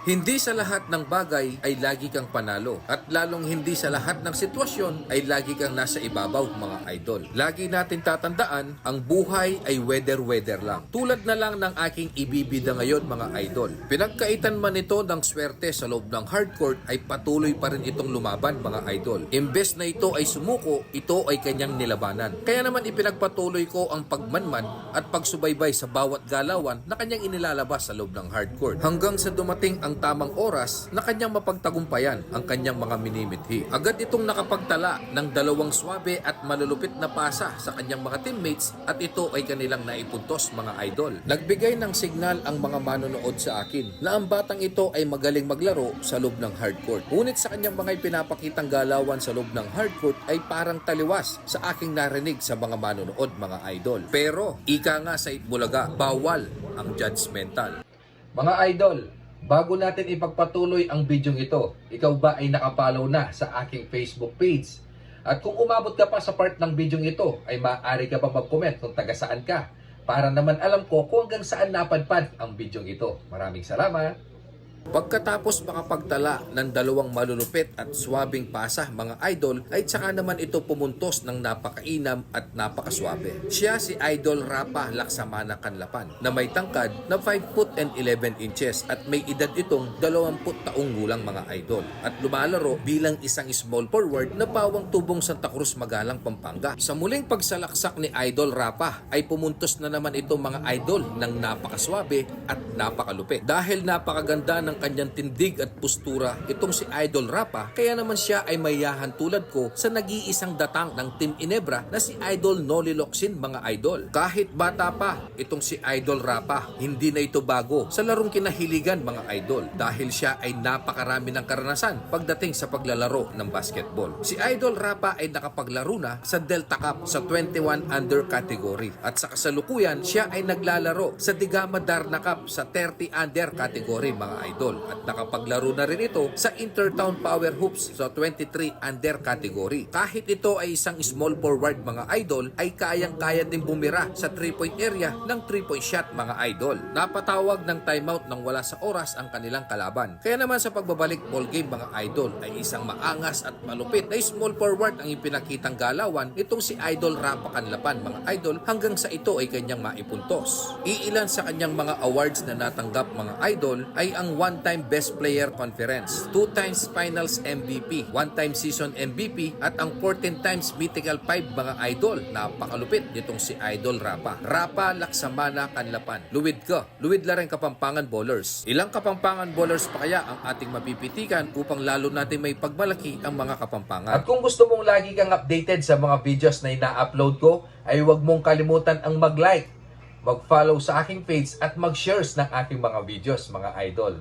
Hindi sa lahat ng bagay ay lagi kang panalo at lalong hindi sa lahat ng sitwasyon ay lagi kang nasa ibabaw mga idol. Lagi natin tatandaan, ang buhay ay weather lang. Tulad na lang ng aking ibibida ngayon mga idol. Pinagkaitan man ito ng swerte sa loob ng hardcourt ay patuloy pa rin itong lumaban mga idol. Imbes na ito ay sumuko, ito ay kanyang nilabanan. Kaya naman ipinagpatuloy ko ang pagmanman at pagsubaybay sa bawat galawan na kanyang inilalabas sa loob ng hardcourt. Hanggang sa dumating ang tamang oras na kanyang mapagtagumpayan ang kanyang mga minimithi. Agad itong nakapagtala ng dalawang swabe at malulupit na pasa sa kanyang mga teammates at ito ay kanilang naipuntos mga idol. Nagbigay ng signal ang mga manonood sa akin na ang batang ito ay magaling maglaro sa loob ng hardcourt. Ngunit sa kanyang mga ipinapakitang galawan sa loob ng hardcourt ay parang taliwas sa aking narinig sa mga manonood mga idol. Pero ika nga sa Itbulaga, bawal ang judgmental. Mga idol, bago natin ipagpatuloy ang bidyong ito, ikaw ba ay nakapollow na sa aking Facebook page? At kung umabot ka pa sa part ng bidyong ito, ay maaari ka ba mag-comment kung taga saan ka? Para naman alam ko kung hanggang saan napadpad ang bidyong ito. Maraming salamat! Pagkatapos makapagtala ng dalawang malulupit at swabing pasa mga idol ay tsaka naman ito pumuntos ng napakainam at napakaswabe. Siya si Idol Rapa Laksamana Kanlapan na may tangkad na 5 foot and 11 inches at may edad itong 20 taong gulang mga idol at lumalaro bilang isang small forward na pawang tubong Santa Cruz Magalang, Pampanga. Sa muling pagsalaksak ni Idol Rapa ay pumuntos na naman ito mga idol ng napakaswabe at napakalupit. Dahil napakaganda ng kanyang tindig at postura itong si Idol Rapa, kaya naman siya ay mayahan tulad ko sa nag-iisang datang ng Team Inebra na si Idol Noli Locsin mga idol. Kahit bata pa itong si Idol Rapa, hindi na ito bago sa larong kinahiligan mga idol dahil siya ay napakarami ng karanasan pagdating sa paglalaro ng basketball. Si Idol Rapa ay nakapaglaro na sa Delta Cup sa 21 under category at sa kasalukuyan siya ay naglalaro sa Digama Darna Cup sa 30 under category mga idol. At nakapaglaro na rin ito sa Intertown Power Hoops sa 23 under category. Kahit ito ay isang small forward mga idol, ay kayang-kaya din bumira sa 3-point area ng 3-point shot mga idol. Napatawag ng timeout nang wala sa oras ang kanilang kalaban. Kaya naman sa pagbabalik ball game mga idol ay isang maangas at malupit na small forward ang ipinakitang galawan itong si Idol Rapa Kanlapan mga idol hanggang sa ito ay kanyang maipuntos. Iilan sa kanyang mga awards na natanggap mga idol ay ang 1-time Best Player Conference, 2 times Finals MVP, 1-time Season MVP at ang 14 times Mythical 5 mga idol. Napakalupit nitong si Idol Rapa. Rapa Laksamana Kanlapan. Luwid la rin Kapampangan Bowlers. Ilang Kapampangan Bowlers pa kaya ang ating mapipitikan upang lalo natin may pagmalaki ang mga Kapampangan? At kung gusto mong lagi kang updated sa mga videos na ina-upload ko, ay huwag mong kalimutan ang mag-like, mag-follow sa aking page at mag-shares ng aking mga videos mga idol.